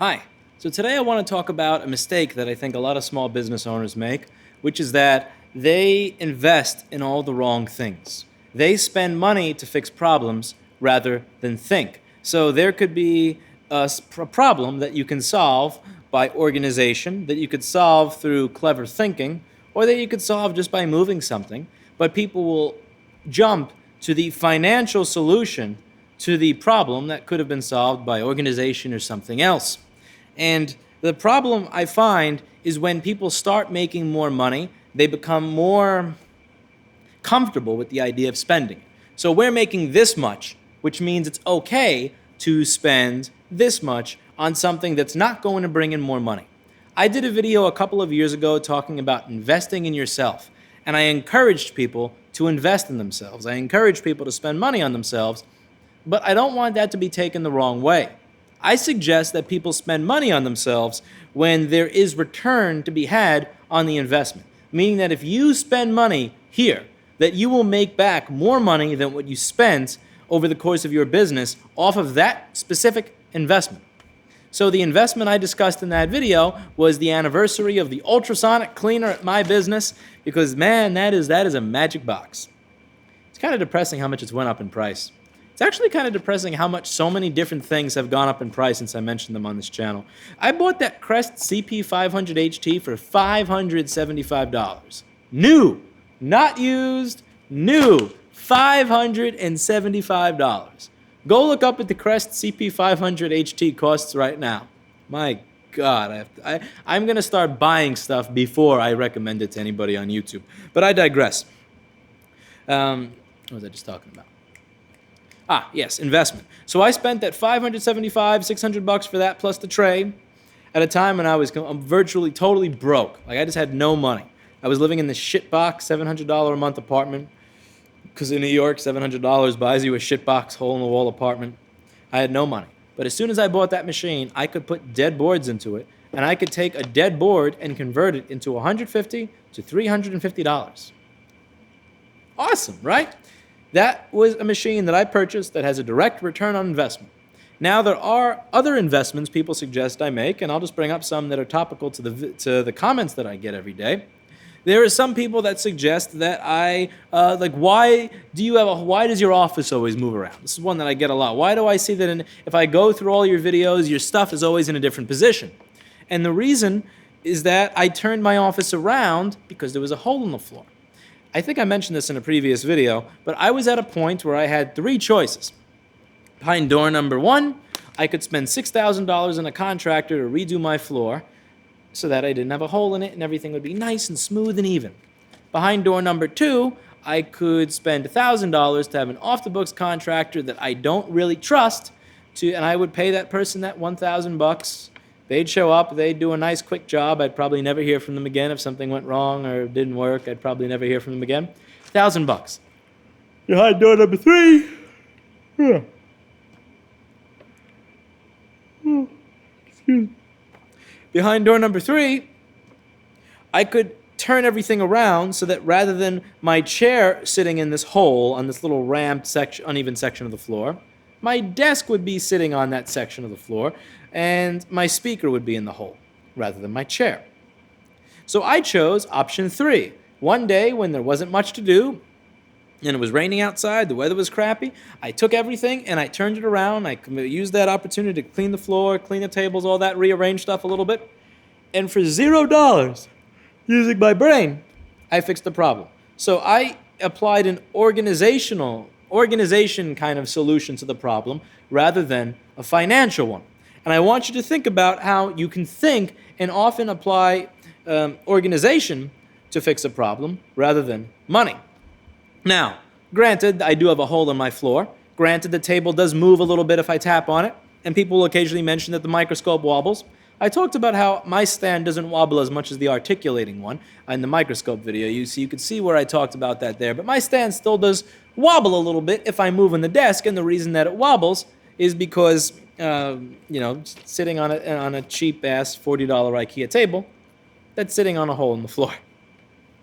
Hi. So today I want to talk about a mistake that I think a lot of small business owners make, which is that they invest in all the wrong things. They spend money to fix problems rather than think. So there could be a problem that you can solve by organization, that you could solve through clever thinking, or that you could solve just by moving something. But people will jump to the financial solution to the problem that could have been solved by organization or something else. And the problem I find is when people start making more money, they become more comfortable with the idea of spending. So we're making this much, which means it's okay to spend this much on something that's not going to bring in more money. I did a video a couple of years ago talking about investing in yourself, and I encouraged people to invest in themselves. I encouraged people to spend money on themselves, but I don't want that to be taken the wrong way. I suggest that people spend money on themselves when there is return to be had on the investment. Meaning that if you spend money here, that you will make back more money than what you spent over the course of your business off of that specific investment. So the investment I discussed in that video was the anniversary of the ultrasonic cleaner at my business, because man, that is a magic box. It's kind of depressing how much it's went up in price. It's actually kind of depressing how much so many different things have gone up in price since I mentioned them on this channel. I bought that Crest CP500 HT for $575. New, not used, new, $575. Go look up what the Crest CP500 HT costs right now. My God, I'm going to start buying stuff before I recommend it to anybody on YouTube. But I digress. What was I just talking about? Yes, investment. So I spent that $575, $600 for that plus the tray at a time when I'm virtually totally broke. Like I just had no money. I was living in this shitbox, $700 a month apartment, because in New York, $700 buys you a shitbox, hole-in-the-wall apartment. I had no money. But as soon as I bought that machine, I could put dead boards into it, and I could take a dead board and convert it into $150 to $350. Awesome, right? That was a machine that I purchased that has a direct return on investment. Now, there are other investments people suggest I make, and I'll just bring up some that are topical to the comments that I get every day. There are some people that suggest that why does your office always move around? This is one that I get a lot. Why do I see that if I go through all your videos, your stuff is always in a different position? And the reason is that I turned my office around because there was a hole in the floor. I think I mentioned this in a previous video, but I was at a point where I had three choices. Behind door number 1, I could spend $6,000 on a contractor to redo my floor so that I didn't have a hole in it and everything would be nice and smooth and even. Behind door number 2, I could spend $1,000 to have an off-the-books contractor that I don't really trust, and I would pay that person that $1,000. They'd show up, they'd do a nice quick job. I'd probably never hear from them again. If something went wrong or didn't work, I'd probably never hear from them again. $1,000. Behind door number 3. Excuse me. Behind door number 3, I could turn everything around so that rather than my chair sitting in this hole on this little ramped uneven section of the floor, my desk would be sitting on that section of the floor, and my speaker would be in the hole, rather than my chair. So I chose option 3. One day when there wasn't much to do, and it was raining outside, the weather was crappy, I took everything and I turned it around. I used that opportunity to clean the floor, clean the tables, all that, rearrange stuff a little bit. And for $0, using my brain, I fixed the problem. So I applied an organization kind of solution to the problem rather than a financial one. And I want you to think about how you can think and often apply organization to fix a problem rather than money. Now, granted, I do have a hole in my floor. Granted, the table does move a little bit if I tap on it, and people will occasionally mention that the microscope wobbles. I talked about how my stand doesn't wobble as much as the articulating one in the microscope video. You could see where I talked about that there, but my stand still does wobble a little bit if I move on the desk, and the reason that it wobbles is because sitting on a cheap-ass $40 IKEA table that's sitting on a hole in the floor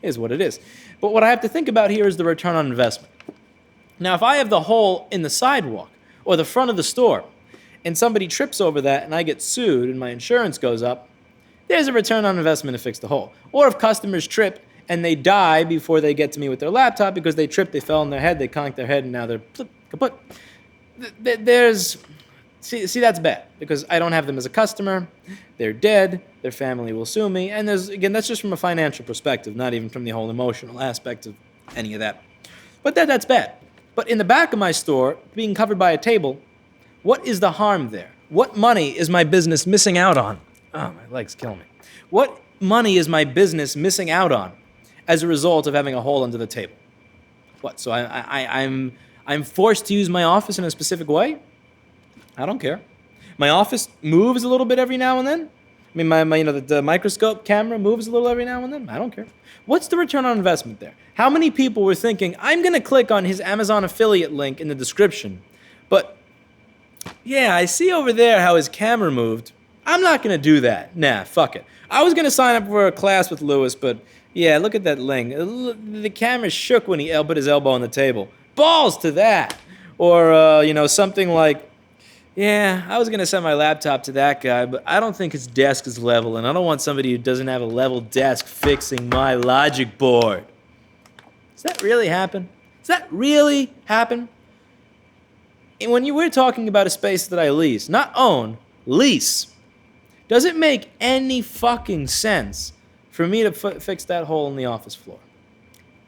is what it is. But what I have to think about here is the return on investment. Now, if I have the hole in the sidewalk or the front of the store, and somebody trips over that and I get sued and my insurance goes up, there's a return on investment to fix the hole. Or if customers trip and they die before they get to me with their laptop because they tripped, they fell on their head, they conked their head, and now they're kaput. See, that's bad because I don't have them as a customer. They're dead. Their family will sue me. And that's just from a financial perspective, not even from the whole emotional aspect of any of that. But that's bad. But in the back of my store, being covered by a table, what is the harm there? What money is my business missing out on? Oh, my legs kill me. What money is my business missing out on as a result of having a hole under the table? What? So I'm forced to use my office in a specific way? I don't care. My office moves a little bit every now and then. I mean, the microscope camera moves a little every now and then. I don't care. What's the return on investment there? How many people were thinking, I'm going to click on his Amazon affiliate link in the description, but yeah, I see over there how his camera moved. I'm not going to do that. Nah, fuck it. I was going to sign up for a class with Lewis, but yeah, look at that link. The camera shook when he put his elbow on the table. Balls to that. Or, something like, yeah, I was going to send my laptop to that guy, but I don't think his desk is level, and I don't want somebody who doesn't have a level desk fixing my logic board. Does that really happen? Does that really happen? And when you were talking about a space that I lease, not own, lease, does it make any fucking sense for me to fix that hole in the office floor?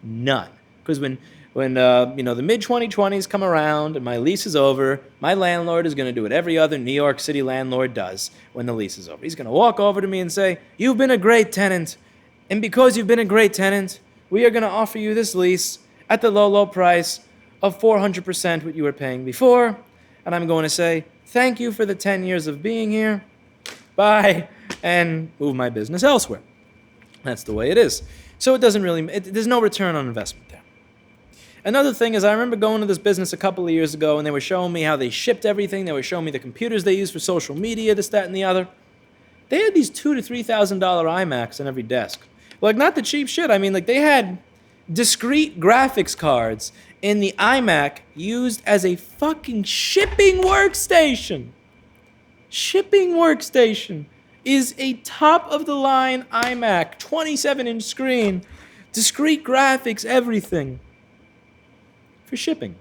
None. Because when the mid-2020s come around and my lease is over, my landlord is going to do what every other New York City landlord does when the lease is over. He's going to walk over to me and say, you've been a great tenant, and because you've been a great tenant, we are going to offer you this lease at the low, low price of 400% what you were paying before. And I'm going to say, thank you for the 10 years of being here. Bye. And move my business elsewhere. That's the way it is. So there's no return on investment there. Another thing is I remember going to this business a couple of years ago and they were showing me how they shipped everything. They were showing me the computers they used for social media, this, that, and the other. They had these $2,000 to $3,000 iMacs on every desk. Like, not the cheap shit. I mean, like, they had discrete graphics cards in the iMac used as a fucking shipping workstation. Shipping workstation is a top-of-the-line iMac, 27-inch screen, discrete graphics, everything. For shipping.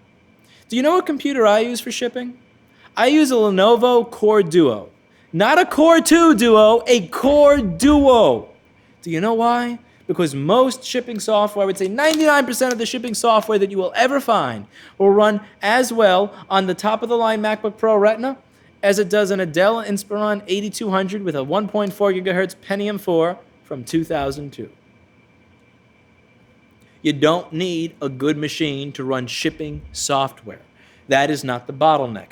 Do you know what computer I use for shipping? I use a Lenovo Core Duo. Not a Core 2 Duo, a Core Duo. Do you know why? Because most shipping software, I would say 99% of the shipping software that you will ever find, will run as well on the top-of-the-line MacBook Pro Retina as it does on a Dell Inspiron 8200 with a 1.4 gigahertz Pentium 4 from 2002. You don't need a good machine to run shipping software. That is not the bottleneck.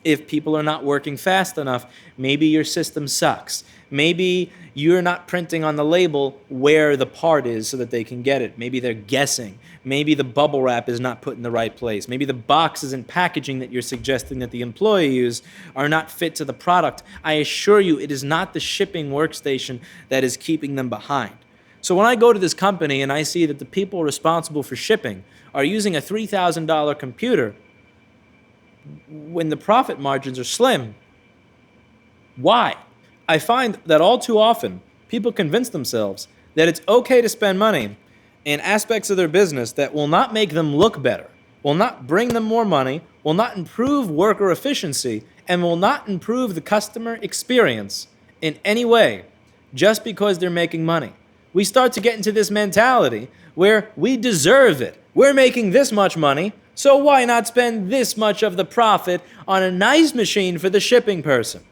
If people are not working fast enough, maybe your system sucks. Maybe you're not printing on the label where the part is so that they can get it. Maybe they're guessing. Maybe the bubble wrap is not put in the right place. Maybe the boxes and packaging that you're suggesting that the employee use are not fit to the product. I assure you, it is not the shipping workstation that is keeping them behind. So when I go to this company and I see that the people responsible for shipping are using a $3,000 computer when the profit margins are slim, why? I find that all too often people convince themselves that it's okay to spend money in aspects of their business that will not make them look better, will not bring them more money, will not improve worker efficiency, and will not improve the customer experience in any way just because they're making money. We start to get into this mentality where we deserve it. We're making this much money, so why not spend this much of the profit on a nice machine for the shipping person?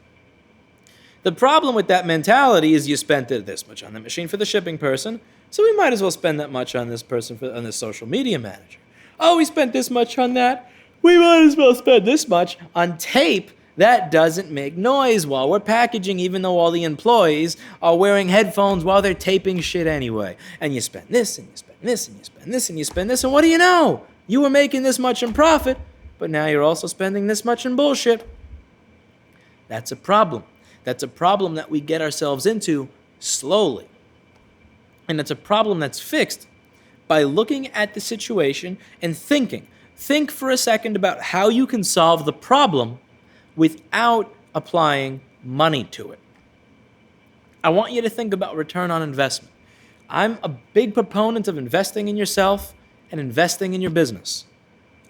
The problem with that mentality is you spent this much on the machine for the shipping person, so we might as well spend that much on this person, on this social media manager. Oh, we spent this much on that. We might as well spend this much on tape that doesn't make noise while we're packaging, even though all the employees are wearing headphones while they're taping shit anyway. And you spend this, and you spend this, and you spend this, and you spend this, and what do you know? You were making this much in profit, but now you're also spending this much in bullshit. That's a problem. That's a problem that we get ourselves into slowly. And it's a problem that's fixed by looking at the situation and thinking. Think for a second about how you can solve the problem without applying money to it. I want you to think about return on investment. I'm a big proponent of investing in yourself and investing in your business.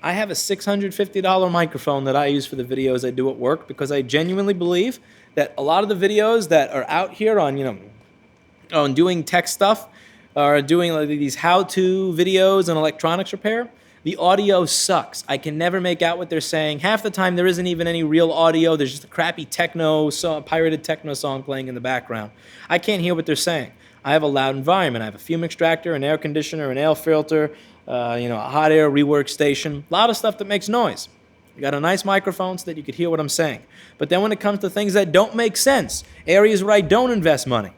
I have a $650 microphone that I use for the videos I do at work because I genuinely believe that a lot of the videos that are out here on doing tech stuff or doing like these how-to videos on electronics repair, the audio sucks. I can never make out what they're saying. Half the time there isn't even any real audio. There's just a crappy pirated techno song playing in the background. I can't hear what they're saying. I have a loud environment. I have a fume extractor, an air conditioner, an air filter, a hot air Workstation, a lot of stuff that makes noise. I got a nice microphone so that you could hear what I'm saying. But then when it comes to things that don't make sense, areas where I don't invest money,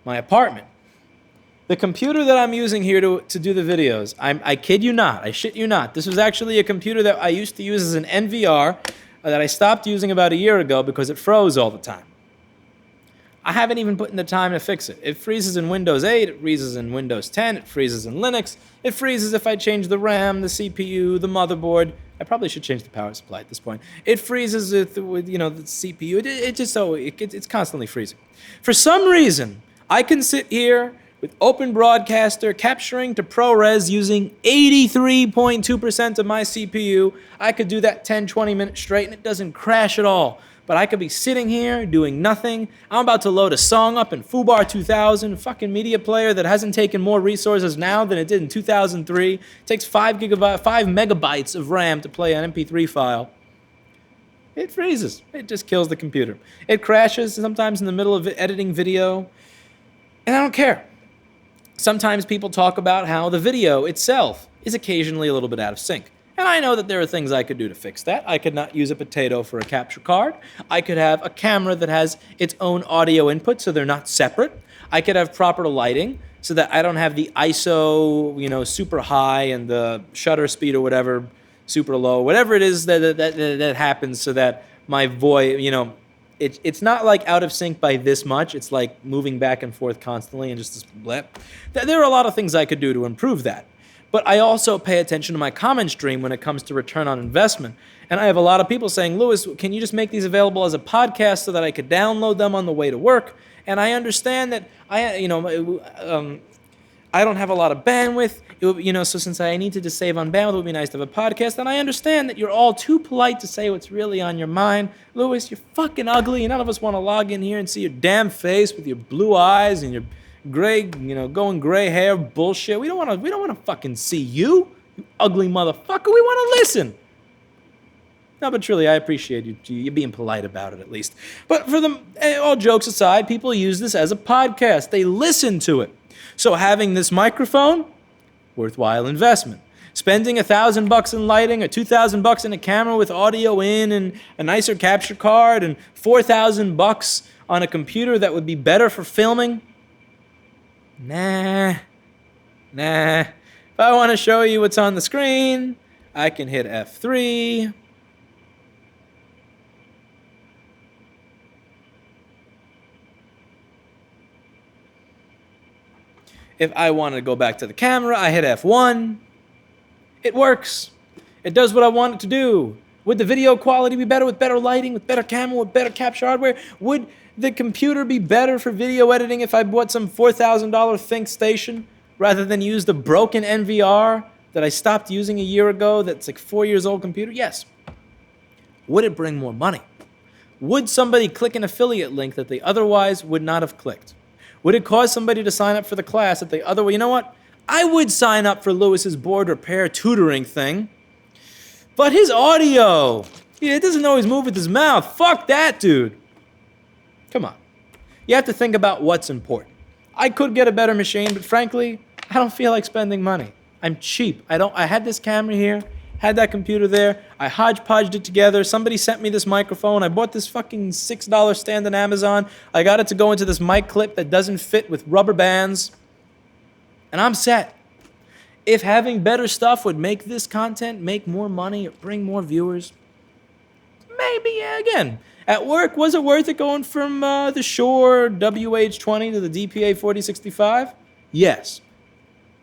my apartment, the computer that I'm using here to do the videos, I kid you not, I shit you not, this was actually a computer that I used to use as an NVR that I stopped using about a year ago because it froze all the time. I haven't even put in the time to fix it. It freezes in Windows 8, it freezes in Windows 10, it freezes in Linux, it freezes if I change the RAM, the CPU, the motherboard. I probably should change the power supply at this point. It freezes with the CPU. It's constantly freezing. For some reason, I can sit here with Open Broadcaster capturing to ProRes using 83.2% of my CPU. I could do that 10, 20 minutes straight and it doesn't crash at all. But I could be sitting here doing nothing. I'm about to load a song up in Fubar 2000, fucking media player that hasn't taken more resources now than it did in 2003. It takes 5 megabytes of RAM to play an MP3 file. It freezes. It just kills the computer. It crashes sometimes in the middle of editing video, and I don't care. Sometimes people talk about how the video itself is occasionally a little bit out of sync. And I know that there are things I could do to fix that. I could not use a potato for a capture card. I could have a camera that has its own audio input so they're not separate. I could have proper lighting so that I don't have the ISO, super high and the shutter speed or whatever, super low, whatever it is that happens so that my voice, it's not like out of sync by this much. It's like moving back and forth constantly and just this blip. There are a lot of things I could do to improve that. But I also pay attention to my comment stream when it comes to return on investment. And I have a lot of people saying, Louis, can you just make these available as a podcast so that I could download them on the way to work? And I understand that I don't have a lot of bandwidth. So since I need to just save on bandwidth, it would be nice to have a podcast. And I understand that you're all too polite to say what's really on your mind. Louis, you're fucking ugly. None of us want to log in here and see your damn face with your blue eyes and your gray, going gray hair bullshit. We don't want to fucking see you ugly motherfucker. We want to listen. No, but truly, I appreciate you being polite about it at least. But for all jokes aside, people use this as a podcast. They listen to it. So having this microphone, worthwhile investment. Spending $1,000 in lighting or $2,000 in a camera with audio in and a nicer capture card and $4,000 on a computer that would be better for filming. Nah. If I want to show you what's on the screen, I can hit F3. If I want to go back to the camera, I hit F1. It works. It does what I want it to do. Would the video quality be better with better lighting, with better camera, with better capture hardware? Would the computer be better for video editing if I bought some $4,000 ThinkStation rather than use the broken NVR that I stopped using a year ago that's like 4 years old computer? Yes. Would it bring more money? Would somebody click an affiliate link that they otherwise would not have clicked? Would it cause somebody to sign up for the class that they otherwise... You know what? I would sign up for Lewis's board repair tutoring thing. But his audio, it doesn't always move with his mouth. Fuck that, dude. Come on. You have to think about what's important. I could get a better machine, but frankly, I don't feel like spending money. I'm cheap. I had this camera here, had that computer there. I hodgepodged it together. Somebody sent me this microphone. I bought this fucking $6 stand on Amazon. I got it to go into this mic clip that doesn't fit with rubber bands. And I'm set. If having better stuff would make this content make more money or bring more viewers, maybe, yeah, again. At work, was it worth it going from the Shure WH-20 to the DPA 4065? Yes.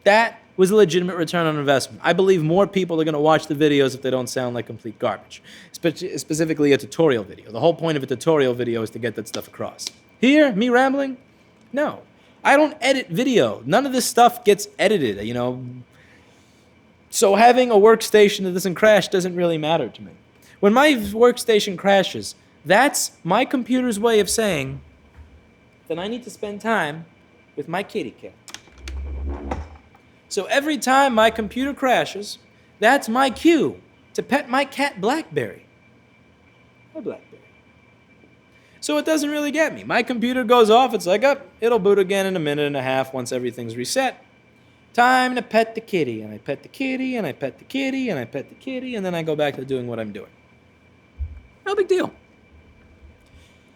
That was a legitimate return on investment. I believe more people are going to watch the videos if they don't sound like complete garbage, specifically a tutorial video. The whole point of a tutorial video is to get that stuff across. Here, me rambling? No. I don't edit video. None of this stuff gets edited, you know. So having a workstation that doesn't crash doesn't really matter to me. When my workstation crashes, that's my computer's way of saying that I need to spend time with my kitty cat. So every time my computer crashes, that's my cue to pet my cat Blackberry. My Blackberry. So it doesn't really get me. My computer goes off, it's like, oh, it'll boot again in a minute and a half once everything's reset. Time to pet the kitty, and I pet the kitty, and I pet the kitty, and I pet the kitty, and then I go back to doing what I'm doing. No big deal.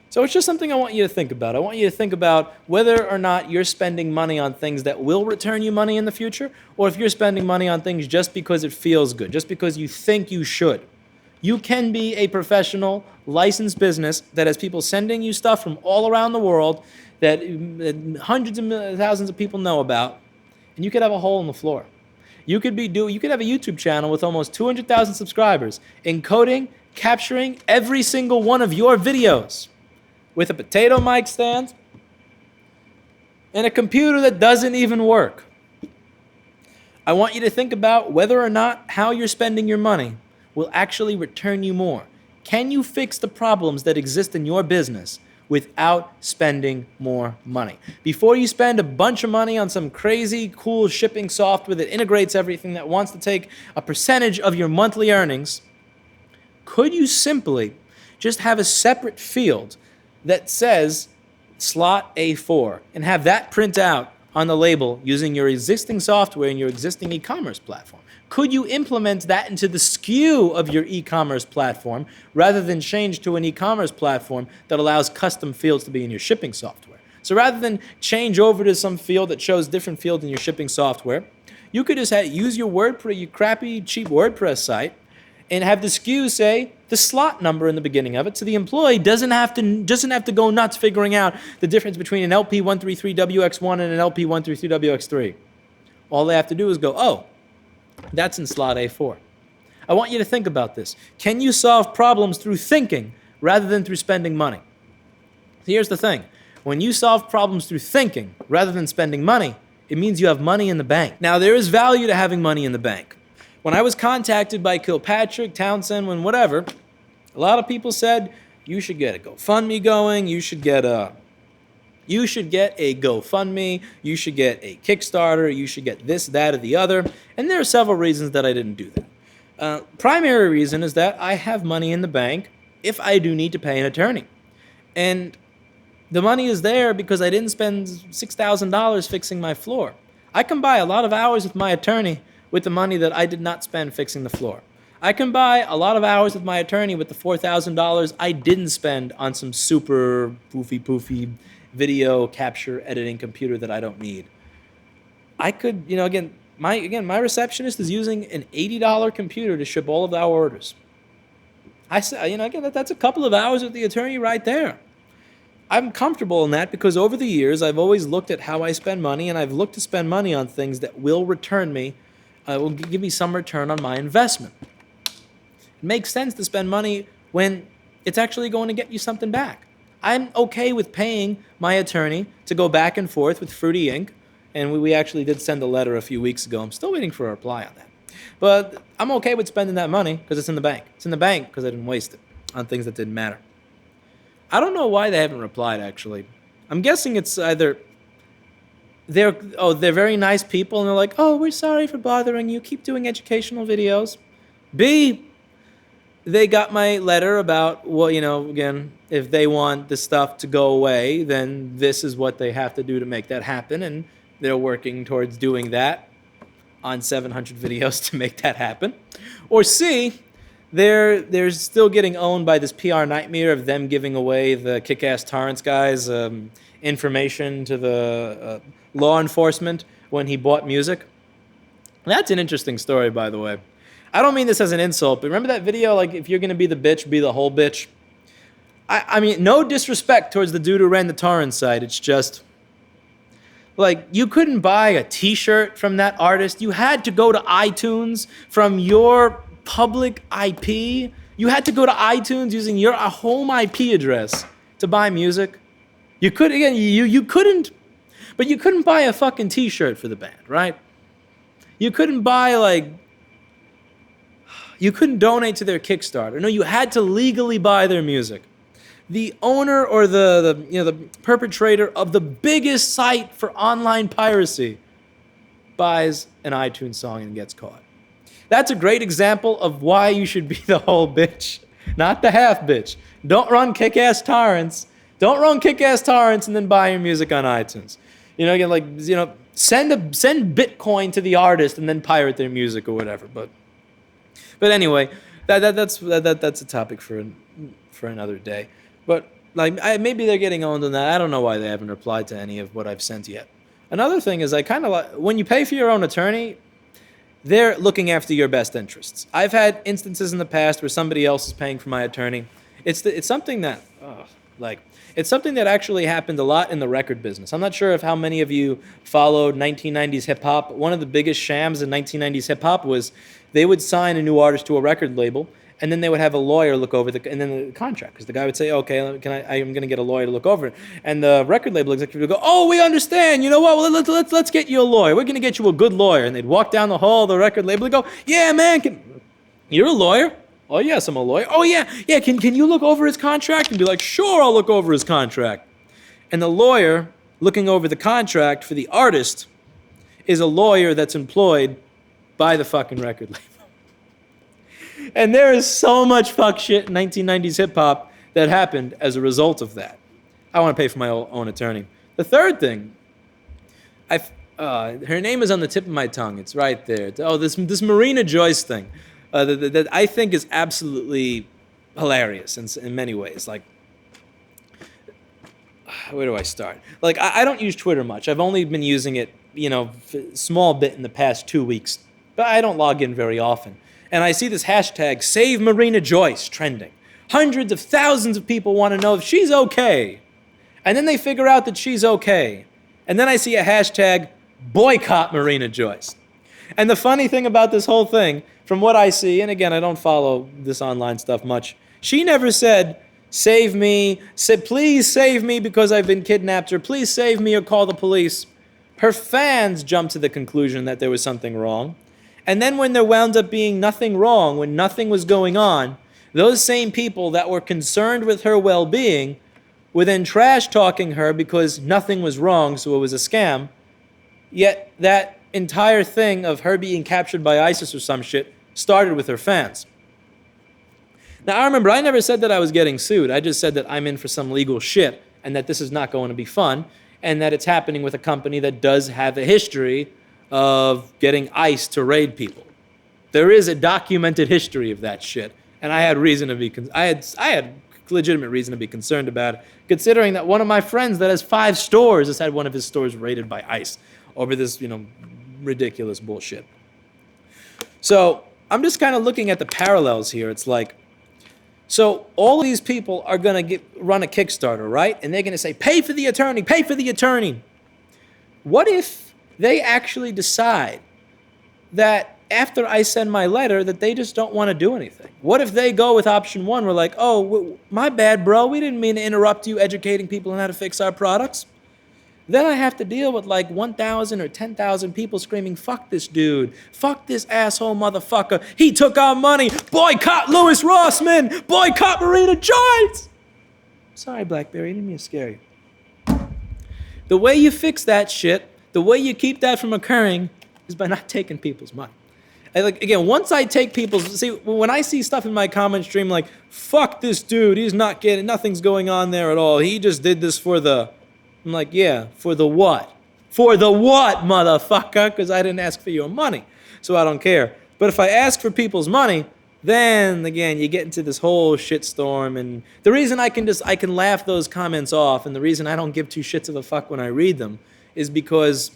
So it's just something I want you to think about. I want you to think about whether or not you're spending money on things that will return you money in the future, or if you're spending money on things just because it feels good, just because you think you should. You can be a professional, licensed business that has people sending you stuff from all around the world that hundreds of thousands of people know about, and you could have a hole in the floor. You could have a YouTube channel with almost 200,000 subscribers, encoding, capturing every single one of your videos, with a potato mic stand and a computer that doesn't even work. I want you to think about whether or not how you're spending your money will actually return you more. Can you fix the problems that exist in your business without spending more money? Before you spend a bunch of money on some crazy cool shipping software that integrates everything, that wants to take a percentage of your monthly earnings, could you simply just have a separate field that says slot A4 and have that print out on the label using your existing software and your existing e-commerce platform? Could you implement that into the SKU of your e-commerce platform rather than change to an e-commerce platform that allows custom fields to be in your shipping software? So rather than change over to some field that shows different fields in your shipping software, you could just use your WordPress, your crappy, cheap WordPress site, and have the SKU say the slot number in the beginning of it, so the employee doesn't have to go nuts figuring out the difference between an LP133WX1 and an LP133WX3. All they have to do is go, oh, that's in slot A4. I want you to think about this. Can you solve problems through thinking rather than through spending money? Here's the thing. When you solve problems through thinking rather than spending money, it means you have money in the bank. Now, there is value to having money in the bank. When I was contacted by Kilpatrick, Townsend, and whatever, a lot of people said, you should get a GoFundMe going, you should get a GoFundMe, you should get a Kickstarter, you should get this, that, or the other. And there are several reasons that I didn't do that. Primary reason is that I have money in the bank if I do need to pay an attorney. And the money is there because I didn't spend $6,000 fixing my floor. I can buy a lot of hours with my attorney with the money that I did not spend fixing the floor. I can buy a lot of hours with my attorney with the $4,000 I didn't spend on some super poofy video capture editing computer that I don't need. I could, my receptionist is using an $80 computer to ship all of our orders. I say, that's a couple of hours with the attorney right there. I'm comfortable in that because over the years I've always looked at how I spend money, and I've looked to spend money on things that will return me, will give me some return on my investment. It makes sense to spend money when it's actually going to get you something back. I'm okay with paying my attorney to go back and forth with Fruity Inc., and we actually did send a letter a few weeks ago. I'm still waiting for a reply on that. But I'm okay with spending that money because it's in the bank. It's in the bank because I didn't waste it on things that didn't matter. I don't know why they haven't replied, actually. I'm guessing it's either they're very nice people, and they're like, oh, we're sorry for bothering you. Keep doing educational videos. B, they got my letter about, well, again, if they want the stuff to go away, then this is what they have to do to make that happen, and they're working towards doing that on 700 videos to make that happen. Or C, they're still getting owned by this PR nightmare of them giving away the Kick-Ass Torrance guy's information to the law enforcement when he bought music. That's an interesting story, by the way. I don't mean this as an insult, but remember that video, like, if you're going to be the bitch, be the whole bitch? I mean, no disrespect towards the dude who ran the torrent site. It's just, Like, you couldn't buy a t-shirt from that artist. You had to go to iTunes from your public IP. You had to go to iTunes using your home IP address to buy music. You could, again, you couldn't, but you couldn't buy a fucking t-shirt for the band, right? You couldn't buy, like, you couldn't donate to their Kickstarter. No, you had to legally buy their music. The owner or the perpetrator of the biggest site for online piracy buys an iTunes song and gets caught. That's a great example of why you should be the whole bitch, not the half bitch. Don't run kick-ass torrents. Don't run kick-ass torrents and then buy your music on iTunes. You know, again, like, you know, send Bitcoin to the artist and then pirate their music or whatever. But anyway, that's a topic for another day. But like, maybe they're getting owned on that. I don't know why they haven't replied to any of what I've sent yet. Another thing is, I kind of like when you pay for your own attorney, they're looking after your best interests. I've had instances in the past where somebody else is paying for my attorney. It's something that it's something that actually happened a lot in the record business. I'm not sure if how many of you followed 1990s hip hop. One of the biggest shams in 1990s hip hop was they would sign a new artist to a record label, and then they would have a lawyer look over the contract, because the guy would say, "Okay, I'm going to get a lawyer to look over it," and the record label executive would go, "Oh, we understand. You know what? Well, let's get you a lawyer. We're going to get you a good lawyer." And they'd walk down the hall of the record label and go, "Yeah, man, you're a lawyer." "Oh yes, I'm a lawyer." "Oh yeah. Can you look over his contract?" And be like, "Sure, I'll look over his contract." And the lawyer looking over the contract for the artist is a lawyer that's employed by the fucking record label. And there is so much fuck shit in 1990s hip hop that happened as a result of that. I want to pay for my own attorney. The third thing, her name is on the tip of my tongue. It's right there. Oh, this Marina Joyce thing that I think is absolutely hilarious in many ways. Like, where do I start? Like, I don't use Twitter much. I've only been using it, small bit in the past 2 weeks, but I don't log in very often. And I see this hashtag, Save Marina Joyce, trending. Hundreds of thousands of people want to know if she's okay. And then they figure out that she's okay. And then I see a hashtag, Boycott Marina Joyce. And the funny thing about this whole thing, from what I see, and again, I don't follow this online stuff much, she never said, "Save me," said, "Please save me because I've been kidnapped," or "Please save me," or "Call the police." Her fans jumped to the conclusion that there was something wrong. And then when there wound up being nothing wrong, when nothing was going on, those same people that were concerned with her well-being were then trash-talking her because nothing was wrong, so it was a scam. Yet that entire thing of her being captured by ISIS or some shit started with her fans. Now, I remember I never said that I was getting sued. I just said that I'm in for some legal shit and that this is not going to be fun and that it's happening with a company that does have a history of getting ICE to raid people. There is a documented history of that shit, and I had reason to be. I had legitimate reason to be concerned about it, considering that one of my friends that has 5 stores has had one of his stores raided by ICE over this, ridiculous bullshit. So I'm just kind of looking at the parallels here. It's like, so all of these people are going to run a Kickstarter, right? And they're going to say, "Pay for the attorney, pay for the attorney." What if they actually decide that after I send my letter that they just don't want to do anything? What if they go with option 1? We're like, "Oh, my bad, bro. We didn't mean to interrupt you educating people on how to fix our products." Then I have to deal with like 1,000 or 10,000 people screaming, "Fuck this dude. Fuck this asshole motherfucker. He took our money. Boycott Louis Rossman. Boycott Marina Joyce." Sorry, Blackberry. I didn't mean to scare you. The way you fix that shit, the way you keep that from occurring, is by not taking people's money. Once I take when I see stuff in my comment stream like, "Fuck this dude, he's not getting, nothing's going on there at all. He just did this for the," I'm like, "Yeah, for the what? For the what, motherfucker? Because I didn't ask for your money, so I don't care." But if I ask for people's money, then again, you get into this whole shitstorm. And the reason I can laugh those comments off, and the reason I don't give 2 shits of a fuck when I read them, is because,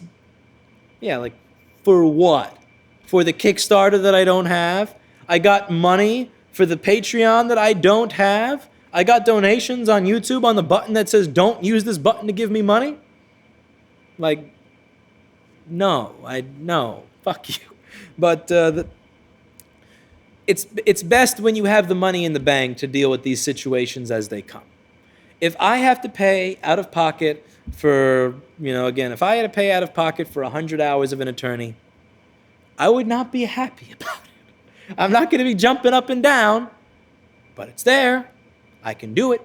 for what? For the Kickstarter that I don't have? I got money for the Patreon that I don't have? I got donations on YouTube on the button that says, "Don't use this button to give me money"? Like, no, fuck you. But it's best when you have the money in the bank to deal with these situations as they come. If I have to pay out of pocket for, again, if I had to pay out of pocket for 100 hours of an attorney, I would not be happy about it. I'm not going to be jumping up and down, but it's there. I can do it.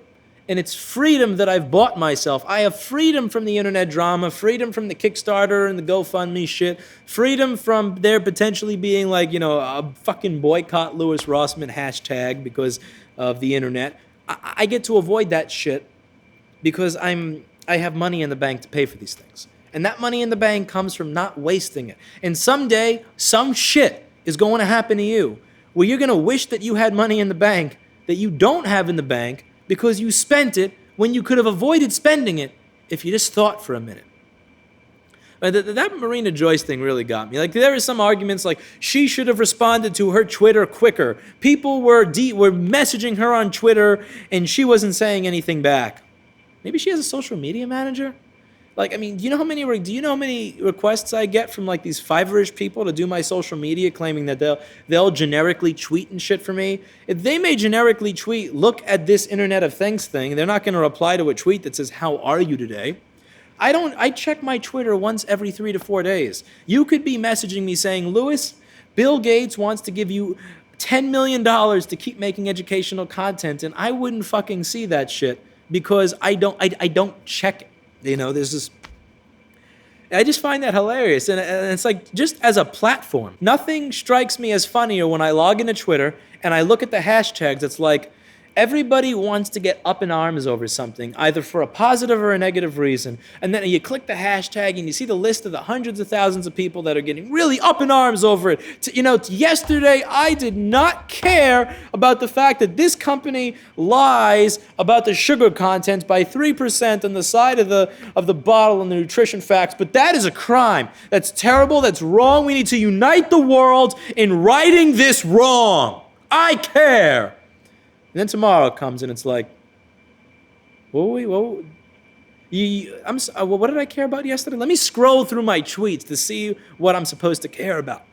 And it's freedom that I've bought myself. I have freedom from the internet drama, freedom from the Kickstarter and the GoFundMe shit, freedom from there potentially being like, a fucking boycott Louis Rossman hashtag because of the internet. I get to avoid that shit because I have money in the bank to pay for these things. And that money in the bank comes from not wasting it. And someday, some shit is going to happen to you where you're going to wish that you had money in the bank that you don't have in the bank because you spent it when you could have avoided spending it if you just thought for a minute. That Marina Joyce thing really got me. Like, there are some arguments like she should have responded to her Twitter quicker. People were messaging her on Twitter and she wasn't saying anything back. Maybe she has a social media manager? Like, I mean, do you know how many requests I get from like these Fiverr-ish people to do my social media, claiming that they'll generically tweet and shit for me? If they may generically tweet, look at this Internet of Things thing, they're not going to reply to a tweet that says, "How are you today?" I check my Twitter once every 3 to 4 days. You could be messaging me saying, "Louis, Bill Gates wants to give you $10 million to keep making educational content," and I wouldn't fucking see that shit because I don't check it. There's this. I just find that hilarious, and it's like, just as a platform, nothing strikes me as funnier when I log into Twitter and I look at the hashtags. It's like, everybody wants to get up in arms over something, either for a positive or a negative reason. And then you click the hashtag and you see the list of the hundreds of thousands of people that are getting really up in arms over it. Yesterday, I did not care about the fact that this company lies about the sugar content by 3% on the side of the bottle and the nutrition facts. But that is a crime. That's terrible. That's wrong. We need to unite the world in righting this wrong. I care. And then tomorrow comes and it's like, what did I care about yesterday? Let me scroll through my tweets to see what I'm supposed to care about.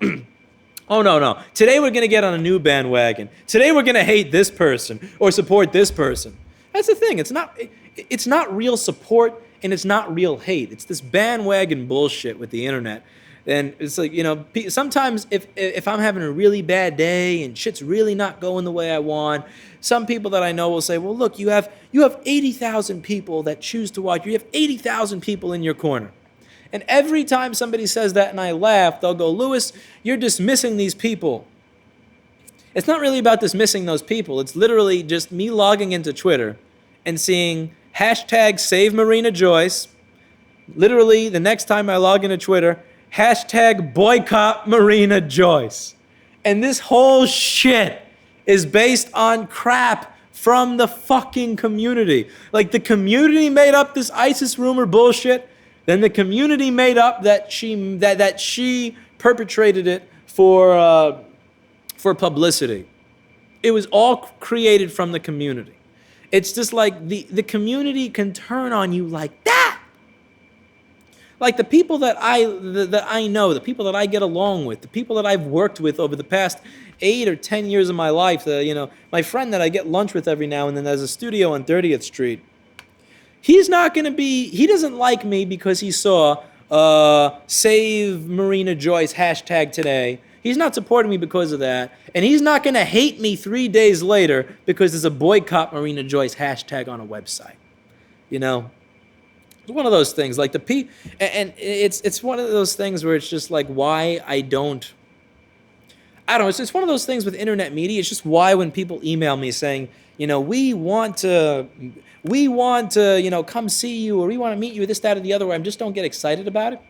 Oh, no. Today we're going to get on a new bandwagon. Today we're going to hate this person or support this person. That's the thing. It's not real support and it's not real hate. It's this bandwagon bullshit with the internet. And it's like, sometimes if I'm having a really bad day and shit's really not going the way I want, some people that I know will say, well, look, you have 80,000 people that choose to watch. You have 80,000 people in your corner. And every time somebody says that and I laugh, they'll go, Louis, you're dismissing these people. It's not really about dismissing those people. It's literally just me logging into Twitter and seeing hashtag save Marina Joyce. Literally, the next time I log into Twitter, hashtag boycott Marina Joyce. And this whole shit is based on crap from the fucking community. Like, the community made up this ISIS rumor bullshit, then the community made up that she perpetrated it for publicity. It was all created from the community. It's just like the community can turn on you like that. Like, the people that I know, the people that I get along with, the people that I've worked with over the past 8 or 10 years of my life, my friend that I get lunch with every now and then has a studio on 30th Street. He doesn't like me because he saw save Marina Joyce hashtag today. He's not supporting me because of that. And he's not going to hate me 3 days later because there's a boycott Marina Joyce hashtag on a website. It's one of those things, like and it's one of those things where it's just like, why I don't know. It's one of those things with internet media. It's just why when people email me saying, we want to, come see you, or we want to meet you, this, that, or the other, where I just don't get excited about it.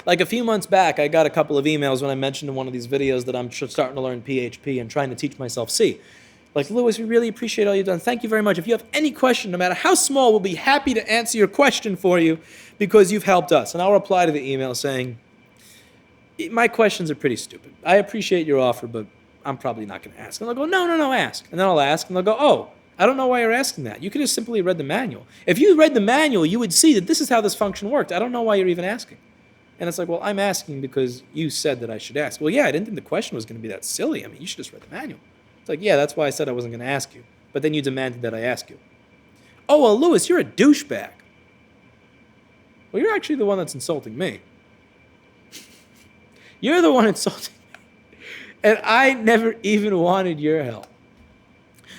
Like, a few months back, I got a couple of emails when I mentioned in one of these videos that I'm starting to learn PHP and trying to teach myself C. Like, Louis, we really appreciate all you've done. Thank you very much. If you have any question, no matter how small, we'll be happy to answer your question for you because you've helped us. And I'll reply to the email saying, my questions are pretty stupid. I appreciate your offer, but I'm probably not going to ask. And they'll go, no, ask. And then I'll ask, and they'll go, oh, I don't know why you're asking that. You could have simply read the manual. If you read the manual, you would see that this is how this function worked. I don't know why you're even asking. And it's like, well, I'm asking because you said that I should ask. Well, yeah, I didn't think the question was going to be that silly. I mean, you should just read the manual. It's like, yeah, that's why I said I wasn't going to ask you. But then you demanded that I ask you. Oh, well, Lewis, you're a douchebag. Well, you're actually the one that's insulting me. You're the one insulting me. And I never even wanted your help.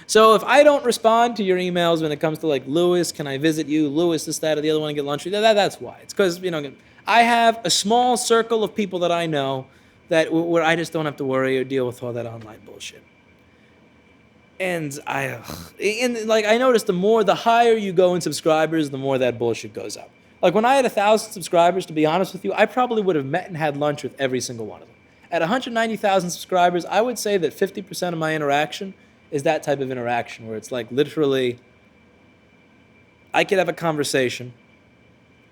So if I don't respond to your emails when it comes to like, Lewis, can I visit you? Lewis, this, that, or the other one to get lunch with you, that's why. It's because, I have a small circle of people that I know that where I just don't have to worry or deal with all that online bullshit. And I noticed the higher you go in subscribers, the more that bullshit goes up. Like when I had 1,000 subscribers, to be honest with you, I probably would have met and had lunch with every single one of them. At 190,000 subscribers, I would say that 50% of my interaction is that type of interaction where it's like literally, I could have a conversation,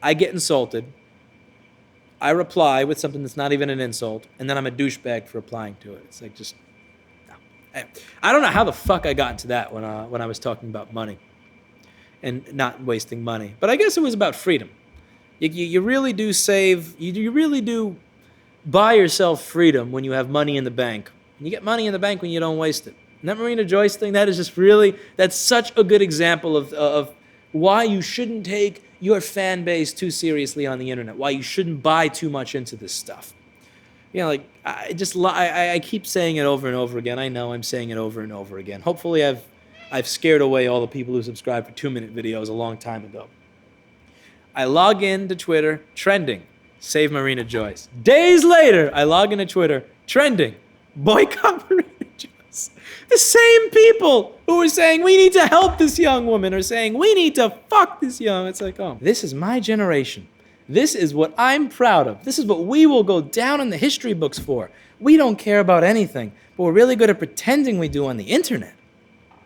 I get insulted, I reply with something that's not even an insult, and then I'm a douchebag for replying to it. It's like just, no. I don't know how the fuck I got into that when I was talking about money and not wasting money. But I guess it was about freedom. You really do save, you really do buy yourself freedom when you have money in the bank. And you get money in the bank when you don't waste it. And that Marina Joyce thing, that is just really, that's such a good example of why you shouldn't take your fan base too seriously on the internet, why you shouldn't buy too much into this stuff. I keep saying it over and over again. I know I'm saying it over and over again. Hopefully I've scared away all the people who subscribed for 2-minute videos a long time ago. I log in to Twitter, trending, save Marina Joyce. Days later, I log into Twitter, trending, boycott Marina Joyce. The same people who are saying we need to help this young woman are saying we need to fuck this young. It's like, oh, this is my generation. This is what I'm proud of. This is what we will go down in the history books for. We don't care about anything, but we're really good at pretending we do on the internet.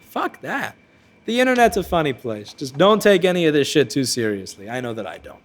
Fuck that. The internet's a funny place. Just don't take any of this shit too seriously. I know that I don't.